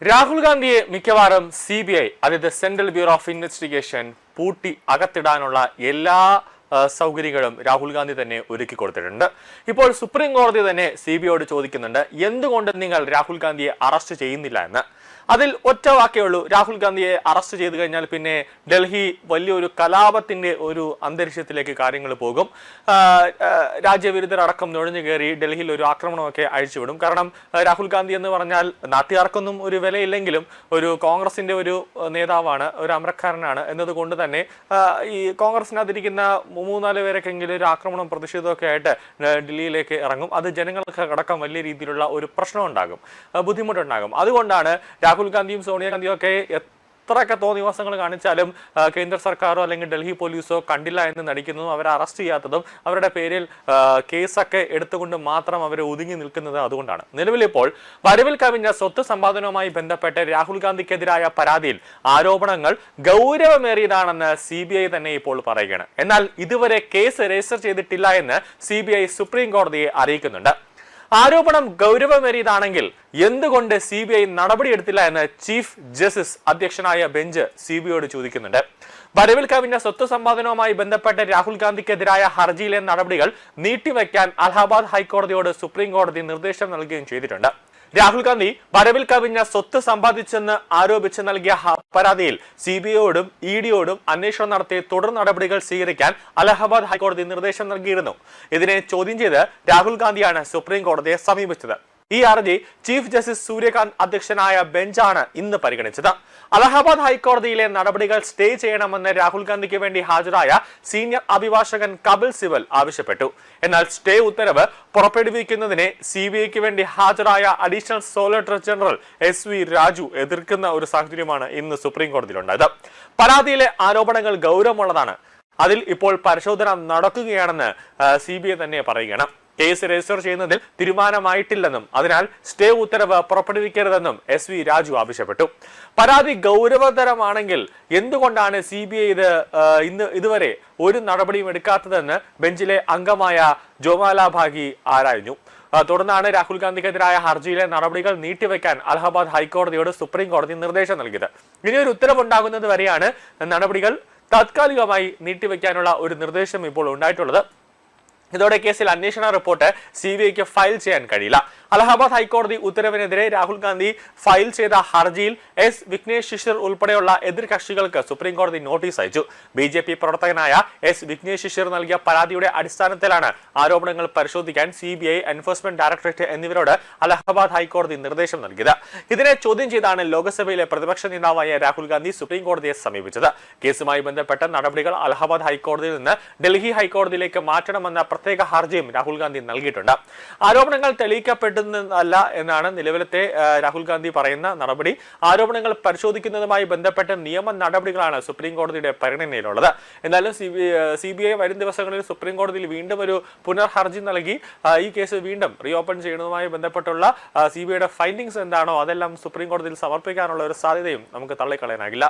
രാഹുൽ ഗാന്ധിയെ മിക്കവാറും CBI അതായത് സെൻട്രൽ ബ്യൂറോ ഓഫ് ഇൻവെസ്റ്റിഗേഷൻ പൂട്ടി അകത്തിടാനുള്ള എല്ലാ സൗകര്യങ്ങളും രാഹുൽ ഗാന്ധി തന്നെ ഒരുക്കി കൊടുത്തിട്ടുണ്ട്. ഇപ്പോൾ സുപ്രീം കോടതി തന്നെ CBIയോട് ചോദിക്കുന്നുണ്ട്, എന്തുകൊണ്ട് നിങ്ങൾ രാഹുൽ ഗാന്ധിയെ അറസ്റ്റ് ചെയ്യുന്നില്ല എന്ന്. അതിൽ ഒറ്റ വാക്കേ ഉള്ളൂ, രാഹുൽ ഗാന്ധിയെ അറസ്റ്റ് ചെയ്തു കഴിഞ്ഞാൽ പിന്നെ ഡൽഹി വലിയൊരു കലാപത്തിന്റെ ഒരു അന്തരീക്ഷത്തിലേക്ക് കാര്യങ്ങൾ പോകും. രാജ്യവിരുദ്ധരടക്കം നുഴഞ്ഞു കയറി ഡൽഹിയിൽ ഒരു ആക്രമണമൊക്കെ അഴിച്ചുവിടും. കാരണം രാഹുൽ ഗാന്ധി എന്ന് പറഞ്ഞാൽ നാട്ടുകാർക്കൊന്നും ഒരു വിലയില്ലെങ്കിലും ഒരു കോൺഗ്രസിന്റെ ഒരു നേതാവാണ്, ഒരു അമരക്കാരനാണ് എന്നതുകൊണ്ട് തന്നെ ഈ കോൺഗ്രസിനകത്തിരിക്കുന്ന 3-4 പേരൊക്കെങ്കിലും ഒരു ആക്രമണം പ്രതിഷേധമൊക്കെ ആയിട്ട് ഡൽഹിയിലേക്ക് ഇറങ്ങും. അത് ജനങ്ങൾക്ക് അടക്കം വലിയ രീതിയിലുള്ള ഒരു പ്രശ്നം ഉണ്ടാകും, ബുദ്ധിമുട്ടുണ്ടാകും. അതുകൊണ്ടാണ് രാഹുൽ ഗാന്ധിയും സോണിയാഗാന്ധിയും ഒക്കെ എത്രയൊക്കെ തോന്നിവാസങ്ങൾ കാണിച്ചാലും കേന്ദ്ര സർക്കാരോ അല്ലെങ്കിൽ ഡൽഹി പോലീസോ കണ്ടില്ല എന്ന് നടിക്കുന്നതും അവരെ അറസ്റ്റ് ചെയ്യാത്തതും അവരുടെ പേരിൽ കേസൊക്കെ എടുത്തുകൊണ്ട് മാത്രം അവർ ഒതുങ്ങി നിൽക്കുന്നത് അതുകൊണ്ടാണ്. നിലവിലിപ്പോൾ വരവിൽ കവിഞ്ഞ സ്വത്ത് സമ്പാദനവുമായി ബന്ധപ്പെട്ട് രാഹുൽ ഗാന്ധിക്കെതിരായ പരാതിയിൽ ആരോപണങ്ങൾ ഗൗരവമേറിയതാണെന്ന് CBI തന്നെ ഇപ്പോൾ പറയുകയാണ്. എന്നാൽ ഇതുവരെ കേസ് രജിസ്റ്റർ ചെയ്തിട്ടില്ല എന്ന് CBI സുപ്രീം കോടതിയെ അറിയിക്കുന്നുണ്ട്. ആരോപണം ഗൗരവമേറിയതാണെങ്കിൽ എന്തുകൊണ്ട് CBI നടപടിയെടുത്തില്ല എന്ന് ചീഫ് ജസ്റ്റിസ് അധ്യക്ഷനായ ബെഞ്ച് CBIയോട് ചോദിക്കുന്നുണ്ട്. വരവിൽ കവിഞ്ഞ സ്വത്ത് സമ്പാദനവുമായി ബന്ധപ്പെട്ട് രാഹുൽ ഗാന്ധിക്കെതിരായ ഹർജിയിലെ നടപടികൾ നീട്ടിവെക്കാൻ അലഹാബാദ് ഹൈക്കോടതിയോട് സുപ്രീം കോടതി നിർദ്ദേശം നൽകുകയും ചെയ്തിട്ടുണ്ട്. രാഹുൽ ഗാന്ധി വരവിൽ കവിഞ്ഞ സ്വത്ത് സമ്പാദിച്ചെന്ന് ആരോപിച്ച് നൽകിയ പരാതിയിൽ CBIയോടും EDയോടും അന്വേഷണം നടത്തി തുടർ നടപടികൾ സ്വീകരിക്കാൻ അലഹാബാദ് ഹൈക്കോടതി നിർദ്ദേശം നൽകിയിരുന്നു. ഇതിനെ ചോദ്യം ചെയ്ത് രാഹുൽ ഗാന്ധിയാണ് സുപ്രീം കോടതിയെ സമീപിച്ചത്. ഈ ഹർജി ചീഫ് ജസ്റ്റിസ് സൂര്യകാന്ത് അധ്യക്ഷനായ ബെഞ്ചാണ് ഇന്ന് പരിഗണിച്ചത്. അലഹാബാദ് ഹൈക്കോടതിയിലെ നടപടികൾ സ്റ്റേ ചെയ്യണമെന്ന് രാഹുൽ ഗാന്ധിക്ക് വേണ്ടി ഹാജരായ സീനിയർ അഭിഭാഷകൻ കപിൽ സിബൽ ആവശ്യപ്പെട്ടു. എന്നാൽ സ്റ്റേ ഉത്തരവ് പുറപ്പെടുവിക്കുന്നതിനെ CBIക്ക് വേണ്ടി ഹാജരായ additional solicitor general SV Raju എതിർക്കുന്ന ഒരു സാഹചര്യമാണ് ഇന്ന് സുപ്രീം കോടതിയിലുണ്ടായത്. പരാതിയിലെ ആരോപണങ്ങൾ ഗൗരവമുള്ളതാണ്, അതിൽ ഇപ്പോൾ പരിശോധന നടക്കുകയാണെന്ന് CBI തന്നെ പറയുകയാണ്. കേസ് രജിസ്റ്റർ ചെയ്യുന്നതിൽ തീരുമാനമായിട്ടില്ലെന്നും അതിനാൽ സ്റ്റേ ഉത്തരവ് പുറപ്പെടുവിക്കരുതെന്നും SV രാജു ആവശ്യപ്പെട്ടു. പരാതി ഗൗരവതരമാണെങ്കിൽ എന്തുകൊണ്ടാണ് CBI ഇതുവരെ ഒരു നടപടിയും എടുക്കാത്തതെന്ന് ബെഞ്ചിലെ അംഗമായ ജോമാല ഭാഗി ആരാഞ്ഞു. തുടർന്നാണ് രാഹുൽ ഗാന്ധിക്കെതിരായ ഹർജിയിലെ നടപടികൾ നീട്ടിവെക്കാൻ അലഹാബാദ് ഹൈക്കോടതിയോട് സുപ്രീം കോടതി നിർദ്ദേശം നൽകിയത്. ഇനിയൊരു ഉത്തരവുണ്ടാകുന്നത് വരെയാണ് നടപടികൾ താത്കാലികമായി നീട്ടിവെക്കാനുള്ള ഒരു നിർദ്ദേശം ഇപ്പോൾ ഉണ്ടായിട്ടുള്ളത്. ഇതോടെ കേസിൽ അന്വേഷണ റിപ്പോർട്ട് CBIക്ക് ഫയൽ ചെയ്യാൻ കഴിയില്ല. അലഹാബാദ് ഹൈക്കോടതി ഉത്തരവിനെതിരെ രാഹുൽ ഗാന്ധി ഫയൽ ചെയ്ത ഹർജിയിൽ S വിഘ്നേഷ് ശിശിർ ഉൾപ്പെടെയുള്ള എതിർ കക്ഷികൾക്ക് സുപ്രീം കോടതി നോട്ടീസ് അയച്ചു. BJP പ്രവർത്തകനായ S വിഘ്നേഷ് ശിശിർ നൽകിയ പരാതിയുടെ അടിസ്ഥാനത്തിലാണ് ആരോപണങ്ങൾ പരിശോധിക്കാൻ CBI, എൻഫോഴ്സ്മെന്റ് ഡയറക്ടറേറ്റ് എന്നിവരോട് അലഹാബാദ് ഹൈക്കോടതി നിർദ്ദേശം നൽകിയത്. ഇതിനെ ചോദ്യം ചെയ്താണ് ലോക്സഭയിലെ പ്രതിപക്ഷ നേതാവായ രാഹുൽ ഗാന്ധി സുപ്രീം കോടതിയെ സമീപിച്ചത്. കേസുമായി ബന്ധപ്പെട്ട നടപടികൾ അലഹാബാദ് ഹൈക്കോടതിയിൽ നിന്ന് ഡൽഹി ഹൈക്കോടതിയിലേക്ക് മാറ്റണമെന്ന പ്രത്യേക ഹർജിയും രാഹുൽ ഗാന്ധി നൽകിയിട്ടുണ്ട്. ആരോപണങ്ങൾ തെളിയിക്കപ്പെട്ട അല്ല എന്നാണ് നിലവിലത്തെ രാഹുൽ ഗാന്ധി പറയുന്ന നടപടി. ആരോപണങ്ങൾ പരിശോധിക്കുന്നതുമായി ബന്ധപ്പെട്ട നിയമ നടപടികളാണ് സുപ്രീം കോടതിയുടെ പരിഗണനയിലുള്ളത്. എന്നാലും CBI വരും ദിവസങ്ങളിൽ സുപ്രീം കോടതിയിൽ വീണ്ടും ഒരു പുനർഹർജി നൽകി ഈ കേസ് വീണ്ടും റീഓപ്പൺ ചെയ്യുന്നതുമായി ബന്ധപ്പെട്ടുള്ള CBIയുടെ ഫൈൻഡിങ്സ് എന്താണോ അതെല്ലാം സുപ്രീം കോടതിയിൽ സമർപ്പിക്കാനുള്ള ഒരു സാധ്യതയും നമുക്ക് തള്ളിക്കളയാനാകില്ല.